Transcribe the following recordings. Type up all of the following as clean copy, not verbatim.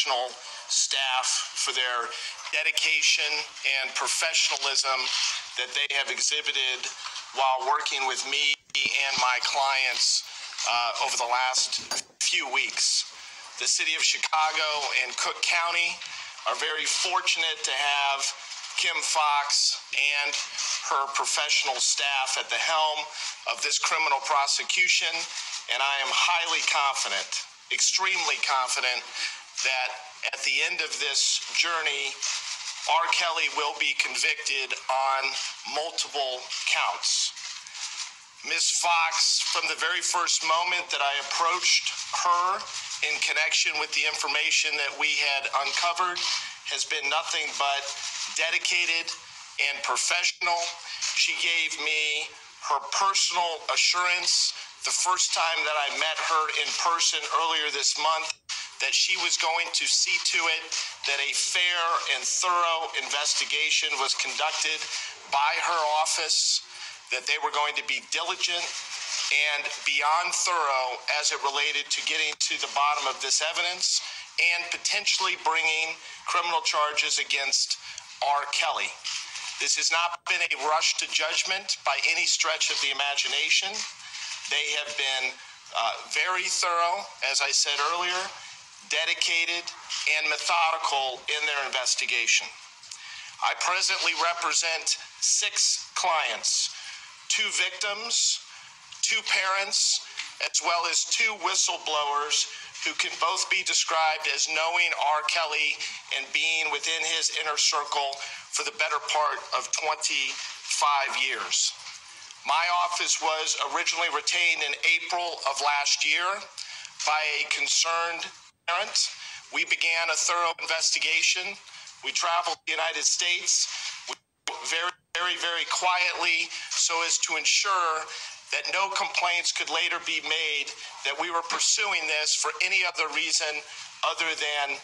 professional staff for their dedication and professionalism that they have exhibited while working with me and my clients over the last few weeks. The city of Chicago and Cook County are very fortunate to have Kim Foxx and her professional staff at the helm of this criminal prosecution, and I am highly confident, extremely confident, that at the end of this journey, R. Kelly will be convicted on multiple counts. Ms. Foxx, from the very first moment that I approached her in connection with the information that we had uncovered, has been nothing but dedicated and professional. She gave me her personal assurance the first time that I met her in person earlier this month that she was going to see to it that a fair and thorough investigation was conducted by her office, that they were going to be diligent and beyond thorough as it related to getting to the bottom of this evidence and potentially bringing criminal charges against R. Kelly. This has not been a rush to judgment by any stretch of the imagination. They have been very thorough, as I said earlier, dedicated, and methodical in their investigation. I presently represent 6 clients, 2 victims, 2 parents, as well as 2 whistleblowers who can both be described as knowing R. Kelly and being within his inner circle for the better part of 25 years. My office was originally retained in April of last year by a concerned parent. We began a thorough investigation. We traveled to the United States very quietly so as to ensure that no complaints could later be made that we were pursuing this for any other reason other than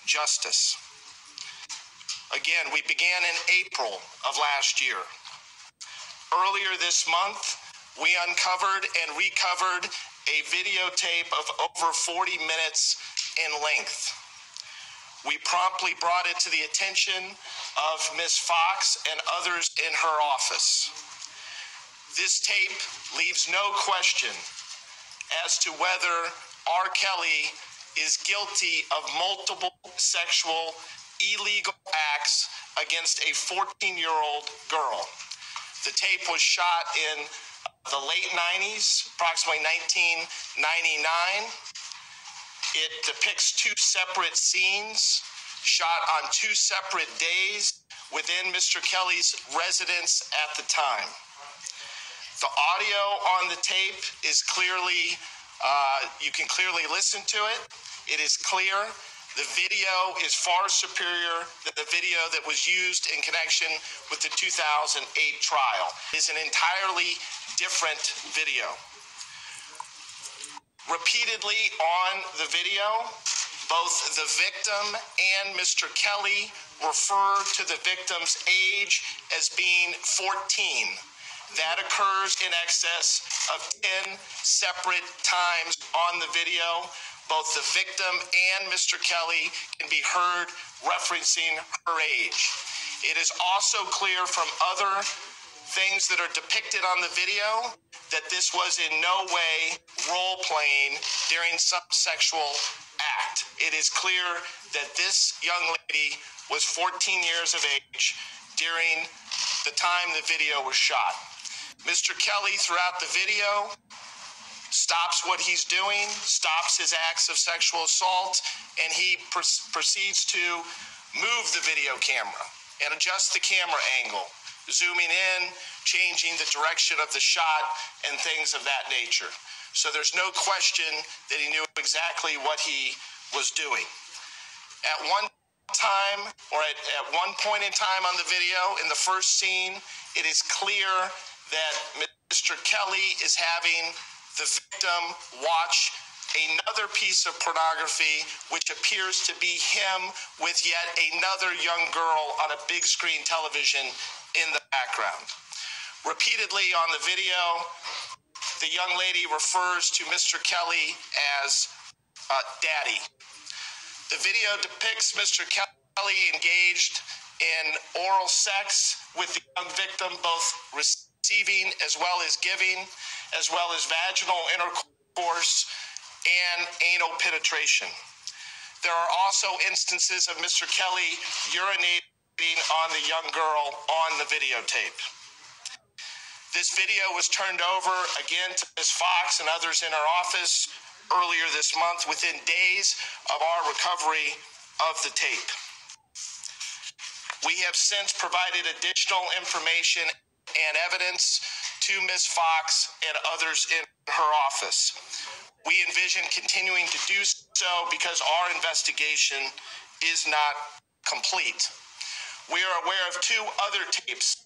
justice. Again, we began in April of last year. Earlier this month, we uncovered and recovered a videotape of over 40 minutes in length. We promptly brought it to the attention of Ms. Foxx and others in her office. This tape leaves no question as to whether R. Kelly is guilty of multiple sexual illegal acts against a 14-year-old girl. The tape was shot in the late 90s, approximately 1999. It depicts 2 separate scenes shot on 2 separate days within Mr. Kelly's residence at the time. The audio on the tape is clearly, you can clearly listen to it. It is clear. The video is far superior than the video that was used in connection with the 2008 trial. It is an entirely different video. Repeatedly on the video, both the victim and Mr. Kelly refer to the victim's age as being 14. That occurs in excess of 10 separate times on the video. Both the victim and Mr. Kelly can be heard referencing her age. It is also clear from other things that are depicted on the video that this was in no way role-playing during some sexual act. It is clear that this young lady was 14 years of age during the time the video was shot. Mr. Kelly, throughout the video, stops what he's doing, stops his acts of sexual assault, and he proceeds to move the video camera and adjust the camera angle, zooming in, changing the direction of the shot, and things of that nature. So there's no question that he knew exactly what he was doing. At one time, or at one point in time on the video, in the first scene, it is clear that Mr. Kelly is having the victim watch another piece of pornography, which appears to be him with yet another young girl on a big screen television in the background. Repeatedly on the video, the young lady refers to Mr. Kelly as Daddy. The video depicts Mr. Kelly engaged in oral sex with the young victim, both receiving as well as giving, as well as vaginal intercourse and anal penetration. There are also instances of Mr. Kelly urinating on the young girl on the videotape. This video was turned over again to Ms. Fox and others in our office earlier this month, within days of our recovery of the tape. We have since provided additional information and evidence to Ms. Fox and others in her office. We envision continuing to do so because our investigation is not complete. We are aware of 2 other tapes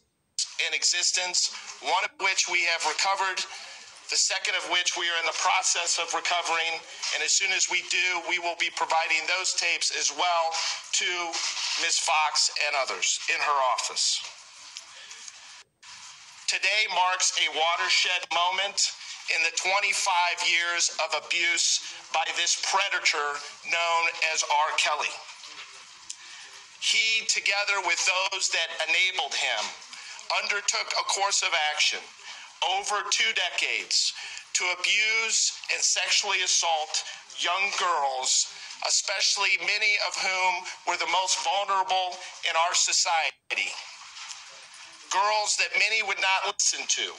in existence, one of which we have recovered, the second of which we are in the process of recovering, and as soon as we do, we will be providing those tapes as well to Ms. Fox and others in her office. Today marks a watershed moment in the 25 years of abuse by this predator known as R. Kelly. He, together with those that enabled him, undertook a course of action over 2 decades to abuse and sexually assault young girls, especially many of whom were the most vulnerable in our society. Girls that many would not listen to.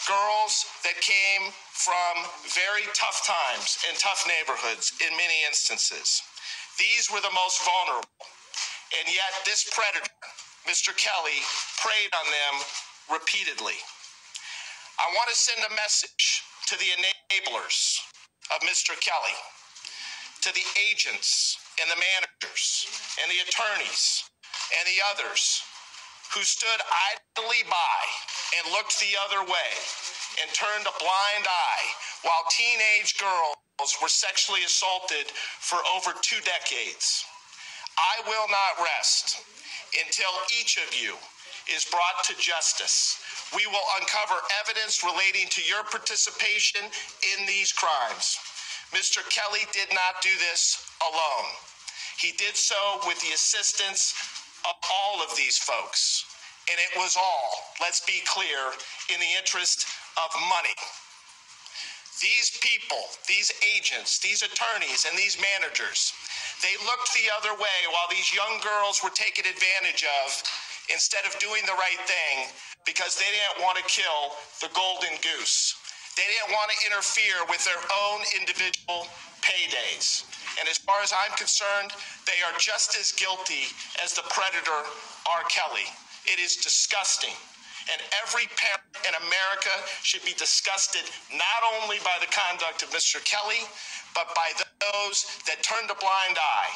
Girls that came from very tough times and tough neighborhoods in many instances. These were the most vulnerable. And yet this predator, Mr. Kelly, preyed on them repeatedly. I want to send a message to the enablers of Mr. Kelly, to the agents and the managers and the attorneys and the others who stood idly by and looked the other way and turned a blind eye while teenage girls were sexually assaulted for over 2 decades. I will not rest until each of you is brought to justice. We will uncover evidence relating to your participation in these crimes. Mr. Kelly did not do this alone. He did so with the assistance of all of these folks. And it was all, let's be clear, in the interest of money. These people, these agents, these attorneys, and these managers, they looked the other way while these young girls were taken advantage of instead of doing the right thing because they didn't want to kill the golden goose. They didn't want to interfere with their own individual paydays. And as far as I'm concerned, they are just as guilty as the predator, R. Kelly. It is disgusting. And every parent in America should be disgusted not only by the conduct of Mr. Kelly, but by those that turned a blind eye,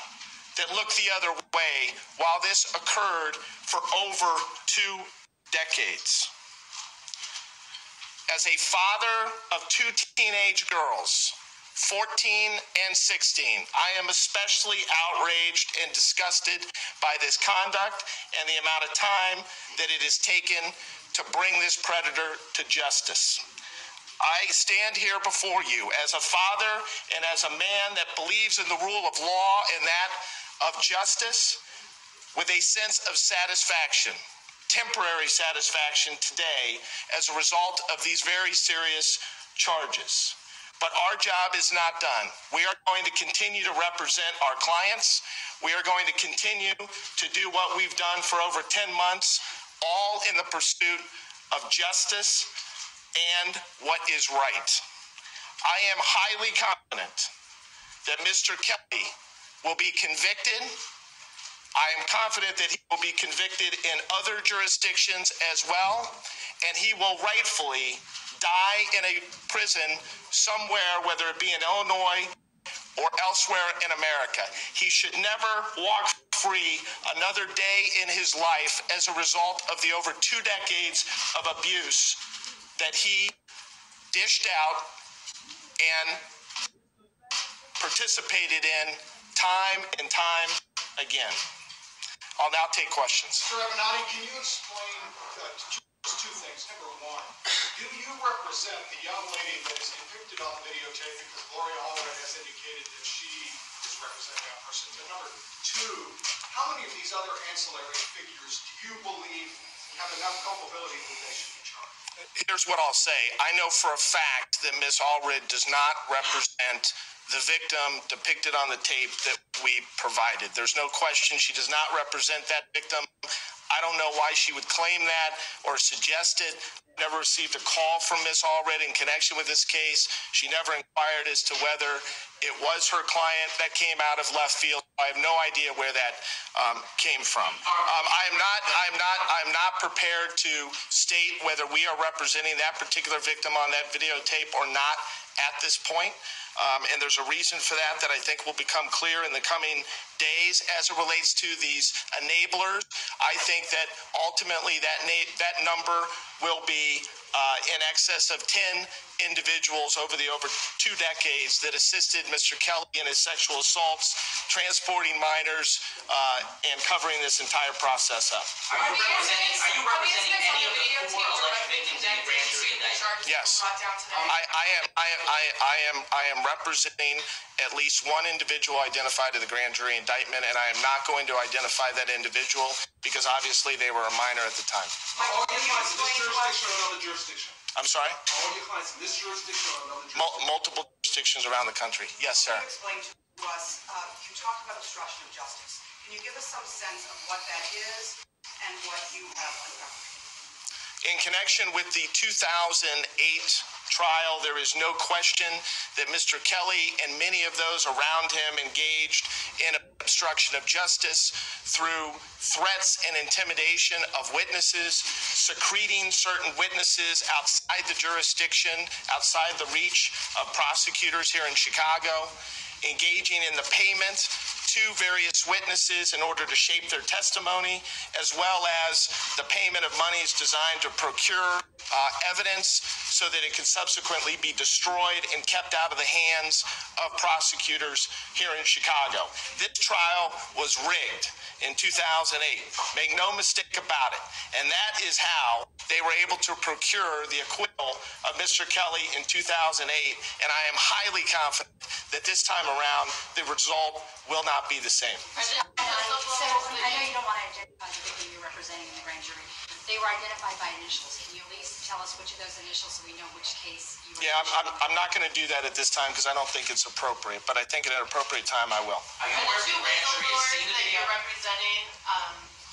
that looked the other way while this occurred for over 2 decades. As a father of 2 teenage girls, 14 and 16, I am especially outraged and disgusted by this conduct and the amount of time that it has taken to bring this predator to justice. I stand here before you as a father and as a man that believes in the rule of law and that of justice with a sense of satisfaction, temporary satisfaction today as a result of these very serious charges. But our job is not done. We are going to continue to represent our clients. We are going to continue to do what we've done for over 10 months, all in the pursuit of justice and what is right. I am highly confident that Mr. Kelly will be convicted. I am confident that he will be convicted in other jurisdictions as well, and he will rightfully die in a prison somewhere, whether it be in Illinois or elsewhere in America. He should never walk free another day in his life as a result of the over 2 decades of abuse that he dished out and participated in time and time again. I'll now take questions. Mr. Avenatti, can you explain just 2 things? Number 1, do you represent the young lady that is depicted on the videotape, because Gloria Allred has indicated that she is is representing that person? And number two, how many of these other ancillary figures do you believe have enough culpability that they should be charged? Here's what I'll say. I know for a fact that Ms. Allred does not represent the victim depicted on the tape that we provided. There's no question she does not represent that victim. I don't know why she would claim that or suggest it. Never received a call from Ms. Allred in connection with this case. She never inquired as to whether it was her client. That came out of left field. I have no idea where that came from. I'm not prepared to state whether we are representing that particular victim on that videotape or not at this point. And there's a reason for that I think will become clear in the coming days as it relates to these enablers. I think that ultimately that number will be in excess of 10 individuals over 2 decades that assisted Mr. Kelly in his sexual assaults, transporting minors, and covering this entire process up. Are you representing any of the 4 alleged victims in the grand jury indictment? Yes, I am representing at least one individual identified in the grand jury indictment, and I am not going to identify that individual because obviously they were a minor at the time. All your clients in this jurisdiction or another jurisdiction? I'm sorry? All your clients in this jurisdiction or another jurisdiction? Multiple jurisdictions around the country. Yes, sir. Can you explain to us, you talked about obstruction of justice. Can you give us some sense of what that is and what you have uncovered? In connection with the 2008 trial, there is no question that Mr. Kelly and many of those around him engaged in obstruction of justice through threats and intimidation of witnesses, secreting certain witnesses outside the jurisdiction, outside the reach of prosecutors here in Chicago, engaging in the payment to various witnesses in order to shape their testimony, as well as the payment of monies designed to procure evidence so that it can subsequently be destroyed and kept out of the hands of prosecutors here in Chicago. This trial was rigged in 2008. Make no mistake about it. And that is how they were able to procure the acquittal of Mr. Kelly in 2008. And I am highly confident that this time around, the result will not be the same. So I know you don't want to identify the victim you're representing in the grand jury. They were identified by initials. Can you at least tell us which of those initials so we know which case you were? Yeah, I'm not going to do that at this time because I don't think it's appropriate, but I think at an appropriate time I will. Are you aware of the grand jury has seen the that video? you're representing,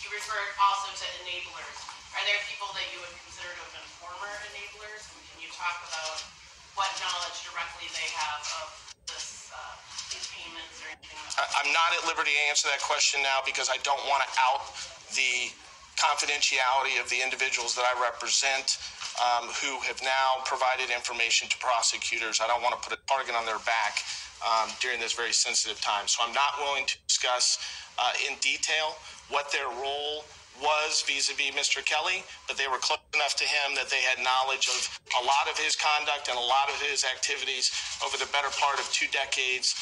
you referred also to enablers. Are there people that you would consider to have been former enablers? And can you talk about what knowledge directly they have of this, these payments or anything like that? I'm not at liberty to answer that question now because I don't want to out the confidentiality of the individuals that I represent who have now provided information to prosecutors. I don't want to put a target on their back during this very sensitive time. So I'm not willing to discuss in detail what their role was vis-a-vis Mr. Kelly, but they were close enough to him that they had knowledge of a lot of his conduct and a lot of his activities over the better part of 2 decades,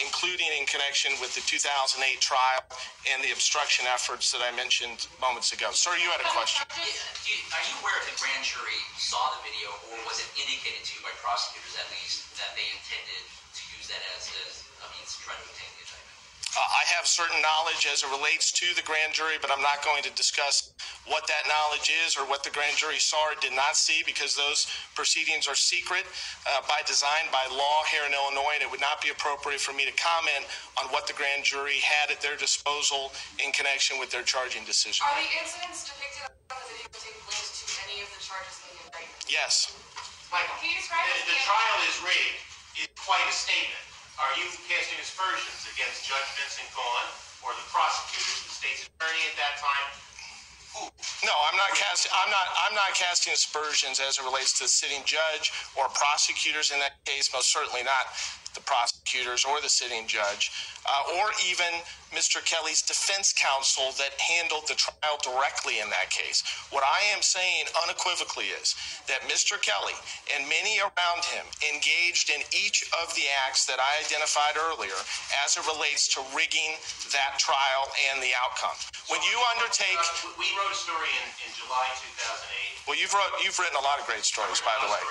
including in connection with the 2008 trial and the obstruction efforts that I mentioned moments ago. Sir, you had a question. Are you aware if the grand jury saw the video, or was it indicated to you by prosecutors at least that they intended to use that as a means to try to obtain the indictment? I have certain knowledge as it relates to the grand jury, but I'm not going to discuss what that knowledge is or what the grand jury saw or did not see because those proceedings are secret by design, by law here in Illinois, and it would not be appropriate for me to comment on what the grand jury had at their disposal in connection with their charging decision. Are the incidents depicted on the videotape linked to any of the charges in the indictment? Yes. Michael, Can you describe the trial is rigged is quite a statement. Are you casting aspersions against Judge Vincent Cohen or the prosecutors, the state's attorney at that time? No, I'm not casting aspersions as it relates to the sitting judge or prosecutors in that case, most certainly not the prosecutors or the sitting judge, or even Mr. Kelly's defense counsel that handled the trial directly in that case. What I am saying unequivocally is that Mr. Kelly and many around him engaged in each of the acts that I identified earlier as it relates to rigging that trial and the outcome. When you undertake... We wrote a story in July 2008. Well, you've written a lot of great stories, by the way.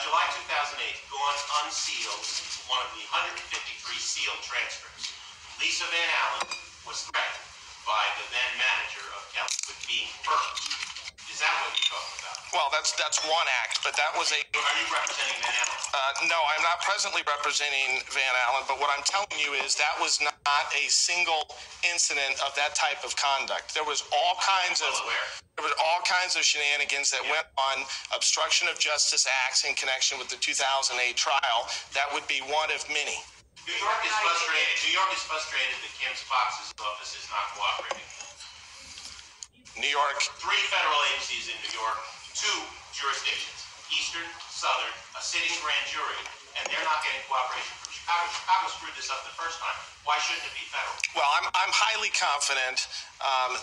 July 2008, gone unsealed, one of the 150 three sealed transcripts. Lisa Van Allen was threatened by the then manager of Kelly with being burned. Is that what you're talking about? Well, that's one act, but that was a... Are you representing Van Allen? No, I'm not presently representing Van Allen, but what I'm telling you is that was not a single incident of that type of conduct. There was all kinds of shenanigans that went on, obstruction of justice acts in connection with the 2008 trial. That would be one of many. New York is frustrated that Kim Fox's office is not cooperating. New York. 3 federal agencies in New York, 2 jurisdictions, Eastern, Southern, a sitting grand jury, and they're not getting cooperation from Chicago. Chicago screwed this up the first time. Why shouldn't it be federal? Well, I'm highly confident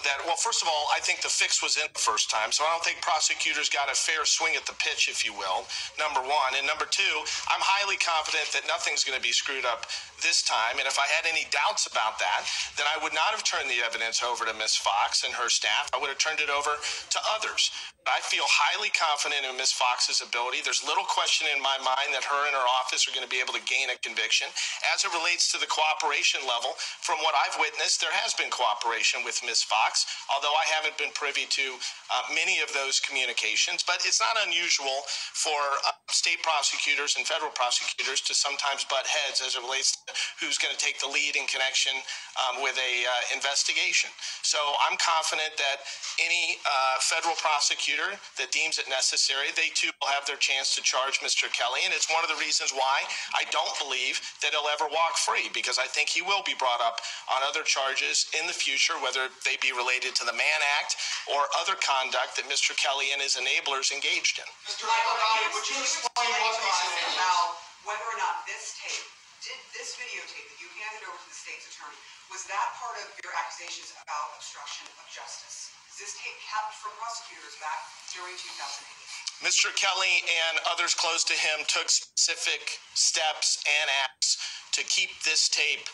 that, well, first of all, I think the fix was in the first time, so I don't think prosecutors got a fair swing at the pitch, if you will, number one. And number two, I'm highly confident that nothing's going to be screwed up this time. And if I had any doubts about that, then I would not have turned the evidence over to Ms. Fox and her staff. I would have turned it over to others. But I feel highly confident in Ms. Fox's ability. There's little question in my mind that her and her office are going to be able to gain a conviction. As it relates to the cooperation level, from what I've witnessed, there has been cooperation with Ms. Fox, although I haven't been privy to many of those communications. But it's not unusual for state prosecutors and federal prosecutors to sometimes butt heads as it relates to who's going to take the lead in connection with a investigation. So I'm confident that any federal prosecutor that deems it necessary, they too will have their chance to charge Mr. Kelly. And it's one of the reasons why I don't believe that he'll ever walk free, because I think he will be brought up on other charges in the future, whether they be related to the Mann Act or other conduct that Mr. Kelly and his enablers engaged in. Mr. Avenatti, would you explain what these enablers... About whether or not this videotape that you handed over to the state's attorney, was that part of your accusations about obstruction of justice? Is this tape kept from prosecutors back during 2008? Mr. Kelly and others close to him took specific steps and acts to keep this tape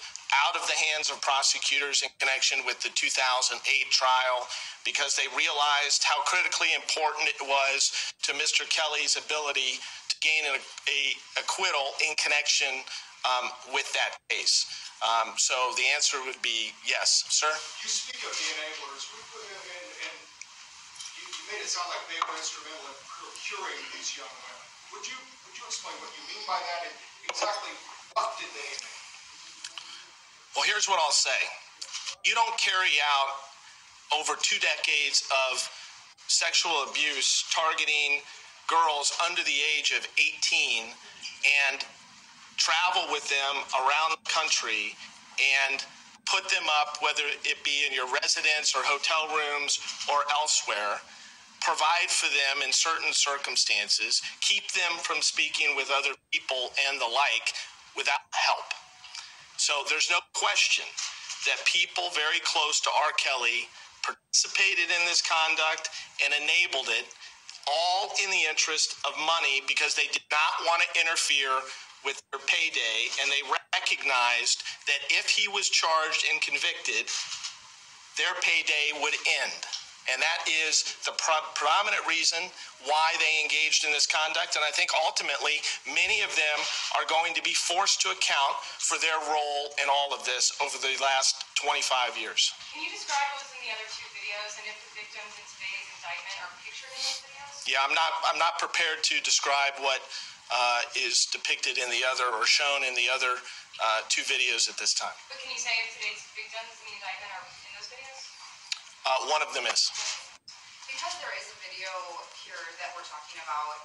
out of the hands of prosecutors in connection with the 2008 trial, because they realized how critically important it was to Mr. Kelly's ability to gain an acquittal in connection with that case. So the answer would be yes. Sir? You speak of the enablers, and you made it sound like they were instrumental in procuring these young women. Would you explain what you mean by that, and exactly what did they enable? Well, here's what I'll say. You don't carry out over 2 decades of sexual abuse targeting girls under the age of 18 and travel with them around the country and put them up, whether it be in your residence or hotel rooms or elsewhere, provide for them in certain circumstances, keep them from speaking with other people and the like without help. So there's no question that people very close to R. Kelly participated in this conduct and enabled it, all in the interest of money, because they did not want to interfere with their payday, and they recognized that if he was charged and convicted, their payday would end. And that is the predominant reason why they engaged in this conduct. And I think ultimately many of them are going to be forced to account for their role in all of this over the last 25 years. Can you describe what was in the other 2 videos, and if the victims in today's indictment are pictured in those videos? Yeah, I'm not prepared to describe what is depicted in the other or shown in the other 2 videos at this time. But can you say if today's victims in the indictment are in those videos? One of them is. Because there is a video here that we're talking about,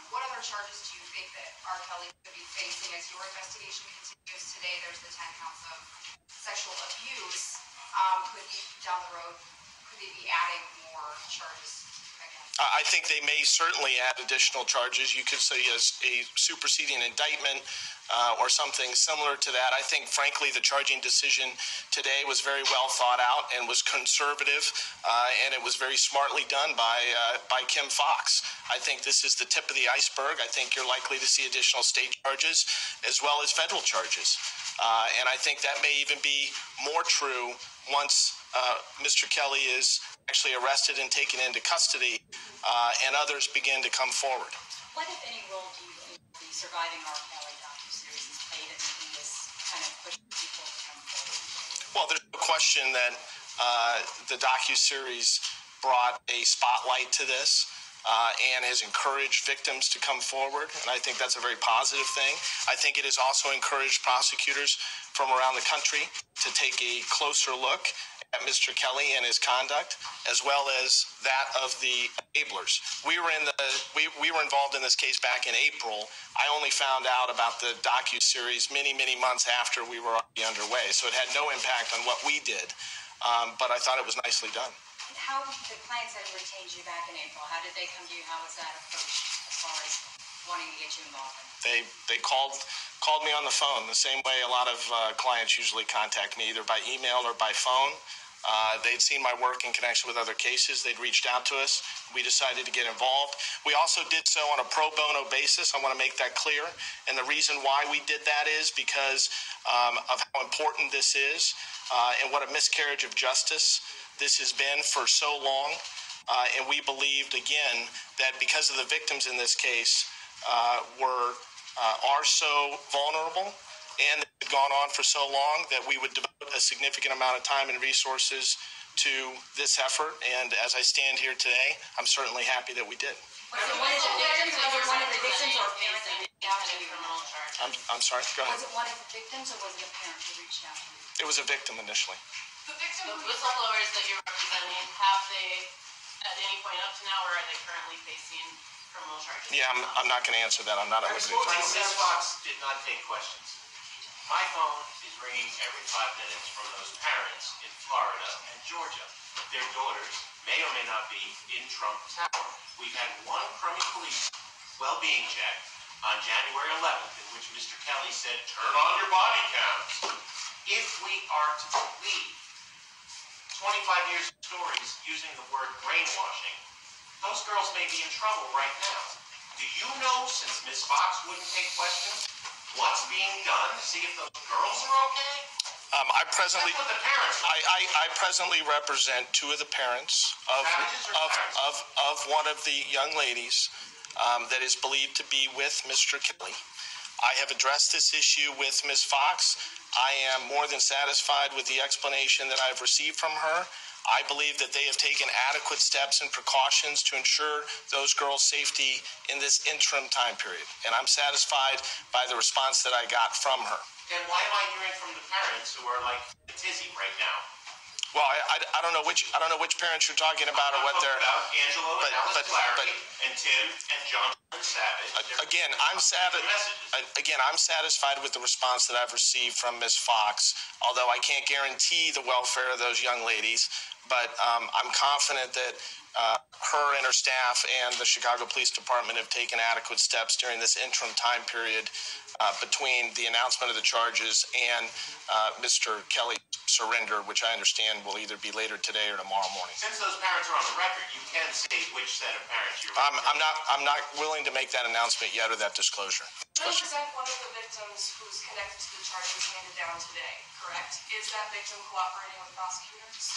what other charges do you think that R. Kelly could be facing as your investigation continues today? There's the 10 counts of sexual abuse. Could he, down the road, could they be adding more charges against him? I think they may certainly add additional charges. You could say as a superseding indictment or something similar to that. I think, frankly, the charging decision today was very well thought out and was conservative, and it was very smartly done by Kim Fox. I think this is the tip of the iceberg. I think you're likely to see additional state charges as well as federal charges. And I think that may even be more true once Mr. Kelly is actually arrested and taken into custody and others begin to come forward. What, if any, role do you think the surviving R. Kelly docuseries has played in this kind of Well, there's no question that the docuseries brought a spotlight to this and has encouraged victims to come forward, and I think that's a very positive thing. I think it has also encouraged prosecutors from around the country to take a closer look at Mr. Kelly and his conduct, as well as that of the enablers. We were involved in this case back in April. I only found out about the docuseries many months after we were already underway, so it had no impact on what we did, but I thought it was nicely done. How the clients that retained you back in April, how did they come to you? How was that approach as far as wanting to get you involved? They called me on the phone the same way a lot of clients usually contact me, either by email or by phone. They'd seen my work in connection with other cases. They'd reached out to us. We decided to get involved. We also did so on a pro bono basis. I want to make that clear. And the reason why we did that is because of how important this is and what a miscarriage of justice this has been for so long. And we believed, again, that because of the victims in this case are so vulnerable and had gone on for so long, that we would devote a significant amount of time and resources to this effort. And as I stand here today, I'm certainly happy that we did. Was it one of the victims or a parent that reached out to you? I'm sorry, go ahead. Was it one of the victims or was it a parent who reached out to you? It was a victim initially. The whistleblowers that you're representing, have they, at any point up to now, or are they currently facing criminal charges? Yeah, I'm not going to answer that. I'm not at liberty to. Ms. Fox did not take questions. My phone is ringing every 5 minutes from those parents in Florida and Georgia. Their daughters may or may not be in Trump Tower. We've had one crummy police well-being check on January 11th in which Mr. Kelly said, turn on your body cams. If we are to believe 25 years of stories using the word brainwashing, those girls may be in trouble right now. Do you know, since Ms. Fox wouldn't take questions, what's being done to see if those girls are okay? I presently, That's what the parents are. I presently represent two of the parents of one of the young ladies that is believed to be with Mr. Kelly. I have addressed this issue with Ms. Fox. I am more than satisfied with the explanation that I've received from her. I believe that they have taken adequate steps and precautions to ensure those girls' safety in this interim time period. And I'm satisfied by the response that I got from her. Then why am I hearing from the parents who are like a tizzy right now? Well, I don't know which parents you're talking about or what they're. I'm talking about Angelo and Alice Flaherty and Tim and John Savage. Again, I'm satisfied with the response that I've received from Ms. Fox, although I can't guarantee the welfare of those young ladies. But I'm confident that her and her staff and the Chicago Police Department have taken adequate steps during this interim time period between the announcement of the charges and Mr. Kelly's surrender, which I understand will either be later today or tomorrow morning. Since those parents are on the record, you can state which set of parents you're I'm not willing to make that announcement yet or that disclosure. You represent one of the victims who's connected to the charges handed down today, correct? Is that victim cooperating with prosecutors?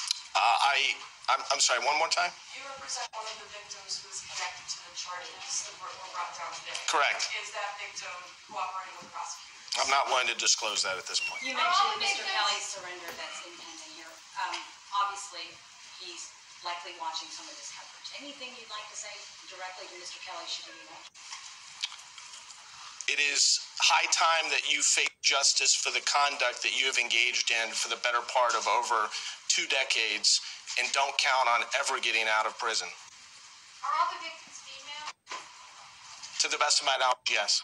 I'm sorry, one more time? You represent one of the victims who's connected to the charges that were brought down today. Correct. Is that victim cooperating with prosecutors? I'm not willing to disclose that at this point. You mentioned Mr. Kelly's surrender that's impending here. Obviously, he's likely watching some of this coverage. Anything you'd like to say directly to Mr. Kelly should he know? It is high time that you face justice for the conduct that you have engaged in for the better part of over 2 decades, and don't count on ever getting out of prison. Are all the victims female? To the best of my knowledge, yes.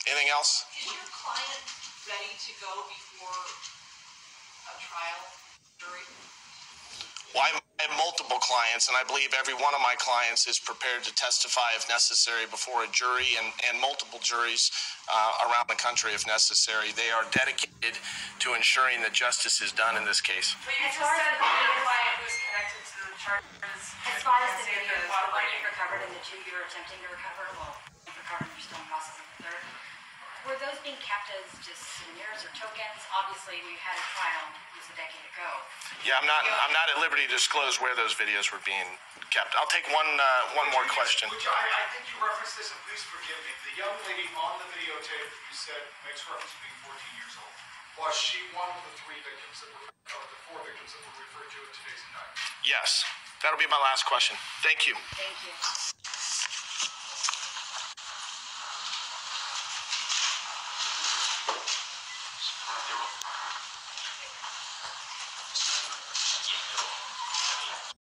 Anything else? Is your client ready to go before a trial, jury? Well, I have multiple clients, and I believe every one of my clients is prepared to testify if necessary before a jury and multiple juries around the country if necessary. They are dedicated to ensuring that justice is done in this case. But you just said that your client who's connected to the charges. As far as the videos, the one you recovered and the 2 you're attempting to recover, well, you've recovered, you're still in process of the 3rd. Were those being kept as just souvenirs or tokens? Obviously, we had a trial, it was a decade ago. Yeah, I'm not at liberty to disclose where those videos were being kept. I'll take one more question. I think you referenced this, and please forgive me. The young lady on the videotape you said makes reference to being 14 years old. Was she one of the three victims that were, or the four victims that were referred to in today's indictment? Yes. That'll be my last question. Thank you. Thank you.